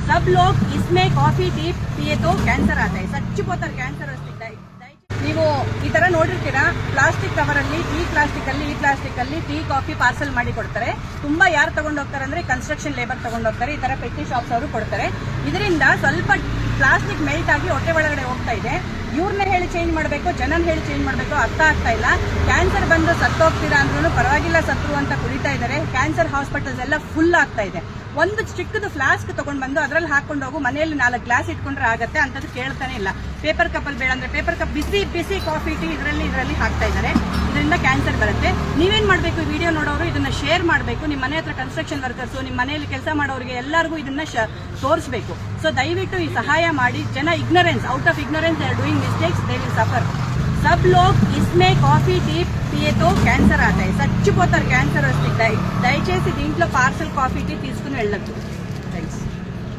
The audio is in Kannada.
सब लोग इसमें कॉफी टी पिए तो कैंसर आता है ಚಚ್ಚಿపోತಾರೆ ಕ್ಯಾನ್ಸರ್ ಅಷ್ಟಿದೆ ನೀವು ಈ ತರ ನೋಡಿರ್ತೀರಾ ಪ್ಲಾಸ್ಟಿಕ್ ಕವರ್ ಅಲ್ಲಿ ಈ ಪ್ಲಾಸ್ಟಿಕ್ ಅಲ್ಲಿ ಟೀ ಕಾಫಿ ಪಾರ್ಸಲ್ ಮಾಡಿ ಕೊಡ್ತಾರೆ ತುಂಬಾ ಯಾರು ತಗೊಂಡು ಹೋಗ್ತಾರೆ ಅಂದ್ರೆ ಕನ್ಸ್ಟ್ರಕ್ಷನ್ ಲೇಬರ್ ತಗೊಂಡು ಹೋಗ್ತಾರೆ ಈ ತರ ಪೆಟ್ಟಿ ಶಾಪ್ಸ್ ಅವರು ಕೊಡ್ತಾರೆ ಇದರಿಂದ ಸ್ವಲ್ಪ ಪ್ಲಾಸ್ಟಿಕ್ ಮೆಲ್ಟ್ ಆಗಿ ಹೊಟ್ಟೆ ಒಳಗಡೆ ಹೋಗ್ತಾ ಇದೆ ಇವ್ರನ್ನ ಹೇಳಿ ಚೇಂಜ್ ಮಾಡಬೇಕು ಜನನ ಹೇಳಿ ಚೇಂಜ್ ಮಾಡಬೇಕು ಅರ್ಥ ಆಗ್ತಾ ಇಲ್ಲ ಕ್ಯಾನ್ಸರ್ ಬಂದು ಸತ್ತೋಗ್ತೀರಾ ಅಂದ್ರೂ ಪರವಾಗಿಲ್ಲ ಸತ್ರು ಅಂತ ಕುಡಿತಾ ಇದ್ದಾರೆ ಕ್ಯಾನ್ಸರ್ ಹಾಸ್ಪಿಟಲ್ಸ್ ಎಲ್ಲ ಫುಲ್ ಆಗ್ತಾ ಇದೆ ಒಂದು ಚಿಕ್ಕದು ಫ್ಲಾಸ್ಕ್ ತಗೊಂಡ್ ಬಂದು ಅದ್ರಲ್ಲಿ ಹಾಕೊಂಡು ಹೋಗು ಮನೆಯಲ್ಲಿ 4 ಗ್ಲಾಸ್ ಇಟ್ಕೊಂಡ್ರೆ ಆಗತ್ತೆ ಅಂತದ್ದು ಕೇಳ್ತಾನೆ ಇಲ್ಲ ಪೇಪರ್ ಕಪ್ ಅಲ್ಲಿ ಬೇಡ ಅಂದ್ರೆ ಪೇಪರ್ ಕಪ್ ಬಿಸಿ ಕಾಫಿ ಟೀ ಇದರಲ್ಲಿ ಹಾಕ್ತಾ ಇದ್ದಾರೆ ಇದರಿಂದ ಕ್ಯಾನ್ಸರ್ ಬರುತ್ತೆ ನೀವೇನ್ ಮಾಡ್ಬೇಕು ಈ ವಿಡಿಯೋ ನೋಡೋರು ಇದನ್ನ ಶೇರ್ ಮಾಡಬೇಕು ನಿಮ್ಮ ಮನೆ ಹತ್ರ ಕನ್ಸ್ಟ್ರಕ್ಷನ್ ವರ್ಕರ್ಸ್ ನಿಮ್ಮ ಮನೆಯಲ್ಲಿ ಕೆಲಸ ಮಾಡೋರಿಗೆ ಎಲ್ಲರಿಗೂ ಇದನ್ನ ತೋರಿಸಬೇಕು ಸೊ ದಯವಿಟ್ಟು ಈ ಸಹಾಯ ಮಾಡಿ ಜನ ignorance out of ignorance they are doing mistakes they will suffer सब लोग इसमें कॉफी टी पिए तो कैंसर आता है చచ్చిపోతారు క్యాన్సర్ వస్తే దయచేసి దీంట్లో పార్సల్ కాఫీ టీ తీసుకుని వెళ్ళొద్దు